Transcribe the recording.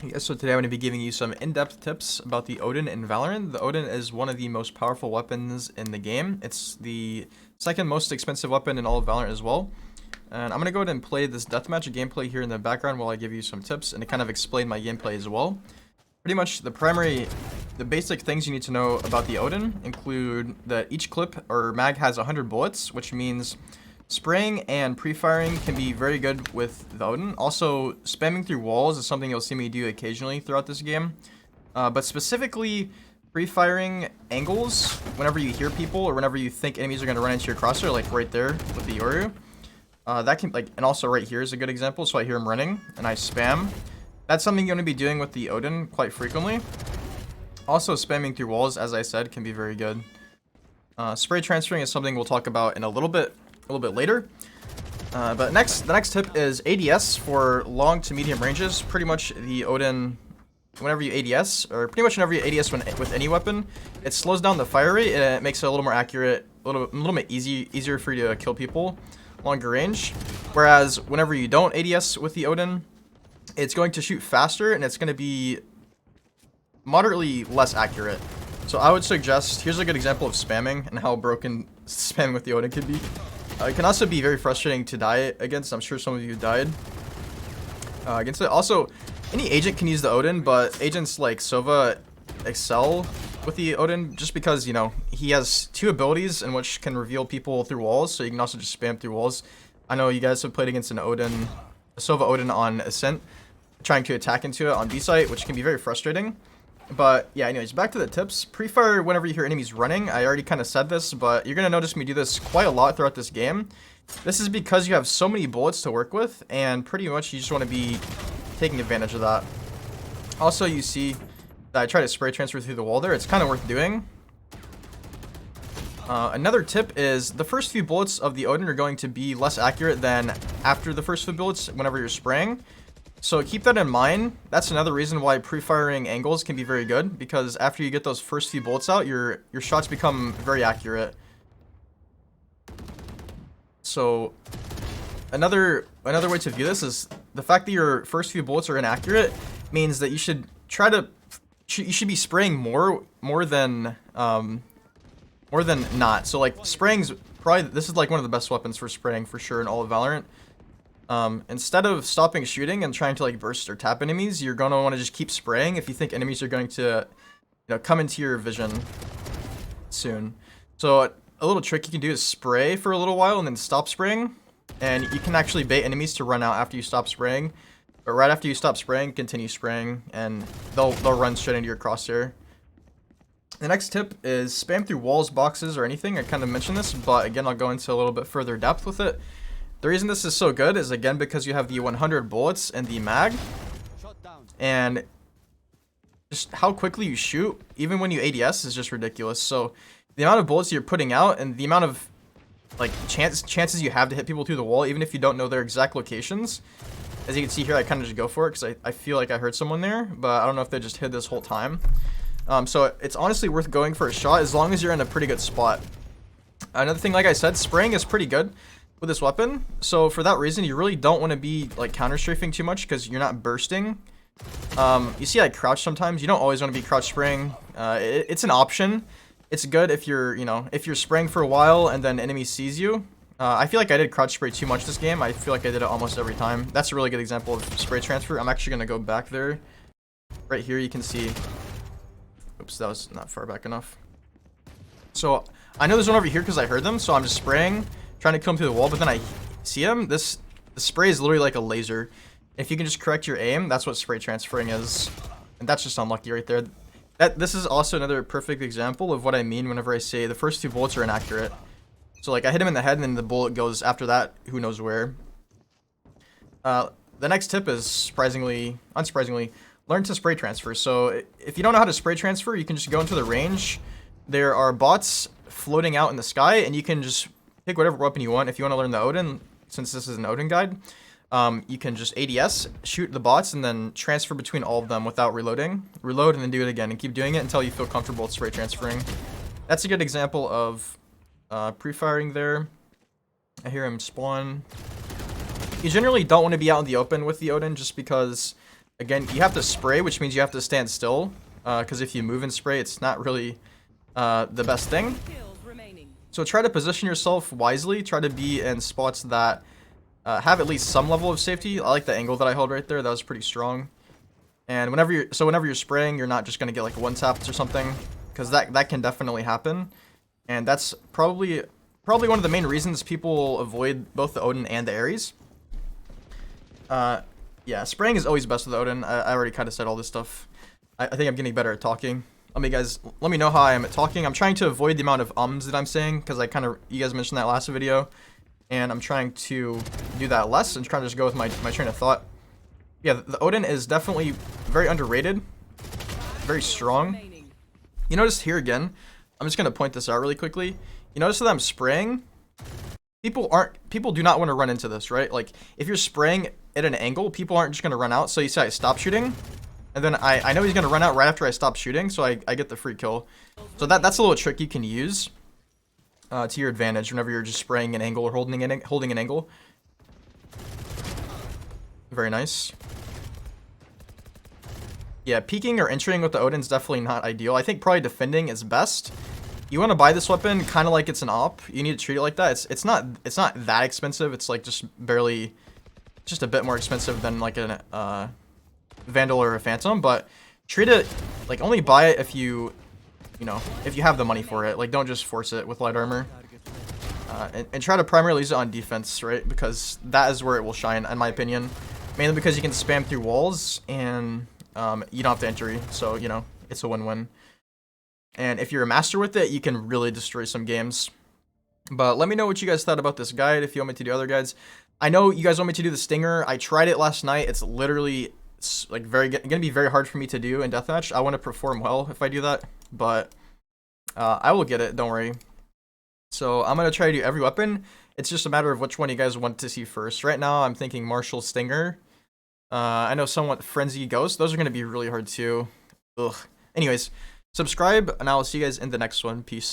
Yes, so today I'm going to be giving you some in-depth tips about the Odin in Valorant. The Odin is one of the most powerful weapons in the game. It's the second most expensive weapon in all of Valorant as well. And I'm going to go ahead and play this deathmatch gameplay here in the background while I give you some tips and to kind of explain my gameplay as well. Pretty much the basic things you need to know about the Odin include that each clip or mag has 100 bullets, which means spraying and pre-firing can be very good with the Odin. Also, spamming through walls is something you'll see me do occasionally throughout this game. But specifically, pre-firing angles, whenever you hear people or whenever you think enemies are going to run into your crosshair, like right there with the Yoru. That can, and also right here is a good example, so I hear him running, and I spam. That's something you're going to be doing with the Odin quite frequently. Also, spamming through walls, as I said, can be very good. Spray transferring is something we'll talk about in a little bit later. But the next tip is ADS for long to medium ranges. Pretty much the Odin, whenever you ADS, or pretty much whenever you ADS with any weapon, it slows down the fire rate and it makes it a little more accurate, a little bit easier for you to kill people longer range. Whereas whenever you don't ADS with the Odin, it's going to shoot faster and it's going to be moderately less accurate. So I would suggest, here's a good example of spamming and how broken spamming with the Odin can be. It can also be very frustrating to die against. I'm sure some of you died against it. Also, any agent can use the Odin, but agents like Sova excel with the Odin just because, you know, he has two abilities in which can reveal people through walls, so you can also just spam through walls. I know you guys have played against a Sova Odin on Ascent, trying to attack into it on B site, which can be very frustrating. But yeah, anyways, back to the tips. Pre-fire whenever you hear enemies running. I already kind of said this, but you're going to notice me do this quite a lot throughout this game. This is because you have so many bullets to work with, and pretty much you just want to be taking advantage of that. Also, you see that I try to spray transfer through the wall there. It's kind of worth doing. Another tip is the first few bullets of the Odin are going to be less accurate than after the first few bullets whenever you're spraying. So keep that in mind. That's another reason why pre-firing angles can be very good, because after you get those first few bullets out, your shots become very accurate. So another way to view this is the fact that your first few bullets are inaccurate means that you should be spraying more than not. So like spraying's probably, this is like one of the best weapons for spraying for sure in all of Valorant. Instead of stopping shooting and trying to like burst or tap enemies, you're going to want to just keep spraying if you think enemies are going to, you know, come into your vision soon. So a little trick you can do is spray for a little while and then stop spraying, and you can actually bait enemies to run out after you stop spraying. But right after you stop spraying, continue spraying, and they'll run straight into your crosshair. The next tip is spam through walls, boxes, or anything. I kind of mentioned this, but again, I'll go into a little bit further depth with it. The reason this is so good is, again, because you have the 100 bullets in the mag, and just how quickly you shoot, even when you ADS, is just ridiculous. So the amount of bullets you're putting out and the amount of like chances you have to hit people through the wall, even if you don't know their exact locations. As you can see here, I kind of just go for it because I feel like I heard someone there, but I don't know if they just hid this whole time. So it's honestly worth going for a shot as long as you're in a pretty good spot. Another thing, like I said, spraying is pretty good with this weapon. So for that reason, you really don't want to be like counter strafing too much because you're not bursting. You see I crouch sometimes. You don't always want to be crouch spraying. It's an option. It's good if you're, you know, if you're spraying for a while and then enemy sees you. I feel like I did crouch spray too much this game. I feel like I did it almost every time. That's a really good example of spray transfer. I'm actually going to go back there. Right here you can see. Oops, that was not far back enough. So I know there's one over here because I heard them. So I'm just spraying, trying to kill him through the wall, but then I see him. The spray is literally like a laser. If you can just correct your aim, that's what spray transferring is. And that's just unlucky right there. This is also another perfect example of what I mean whenever I say the first two bullets are inaccurate. So like I hit him in the head and then the bullet goes after that, who knows where. The next tip is unsurprisingly, learn to spray transfer. So if you don't know how to spray transfer, you can just go into the range. There are bots floating out in the sky, and you can just pick whatever weapon you want. If you want to learn the Odin, since this is an Odin guide, you can just ADS, shoot the bots, and then transfer between all of them without reloading. Reload and then do it again, and keep doing it until you feel comfortable with spray transferring. That's a good example of pre-firing there. I hear him spawn. You generally don't want to be out in the open with the Odin just because Again, you have to spray, which means you have to stand still, because if you move and spray, it's not really the best thing. So try to position yourself wisely. Try to be in spots that have at least some level of safety. I like the angle that I held right there. That was pretty strong. And whenever you're spraying, you're not just gonna get like one taps or something, because that can definitely happen. And that's probably one of the main reasons people avoid both the Odin and the Ares. Yeah, spraying is always best with Odin. I already kind of said all this stuff. I think I'm getting better at talking. Let me know how I am at talking. I'm trying to avoid the amount of ums that I'm saying, because you guys mentioned that last video, and I'm trying to do that less and trying to just go with my train of thought. Yeah, the Odin is definitely very underrated, very strong. You notice here again, I'm just gonna point this out really quickly. You notice that I'm spraying. People do not want to run into this, right? Like if you're spraying at an angle, people aren't just gonna run out. So you see I stop shooting, and then I know he's gonna run out right after I stop shooting, so I get the free kill. So that's a little trick you can use to your advantage whenever you're just spraying an angle or holding an angle. Very nice. Yeah, peeking or entering with the Odin is definitely not ideal. I think probably defending is best. You want to buy this weapon kind of like it's an op. You need to treat it like that. It's not that expensive. It's like just a bit more expensive than like a Vandal or a Phantom, but treat it like only buy it if you have the money for it. Like don't just force it with light armor. And try to primarily use it on defense, right? Because that is where it will shine, in my opinion. Mainly because you can spam through walls and you don't have to entry, so it's a win-win. And if you're a master with it, you can really destroy some games. But let me know what you guys thought about this guide, if you want me to do other guides. I know you guys want me to do the Stinger. I tried it last night. It's literally like gonna be very hard for me to do in deathmatch. I want to perform well if I do that, but I will get it, don't worry. So I'm gonna try to do every weapon. It's just a matter of which one you guys want to see first. Right now I'm thinking Martial, Stinger. I know somewhat Frenzy, Ghost. Those are gonna be really hard too. Ugh. Anyways, subscribe, and I will see you guys in the next one. Peace.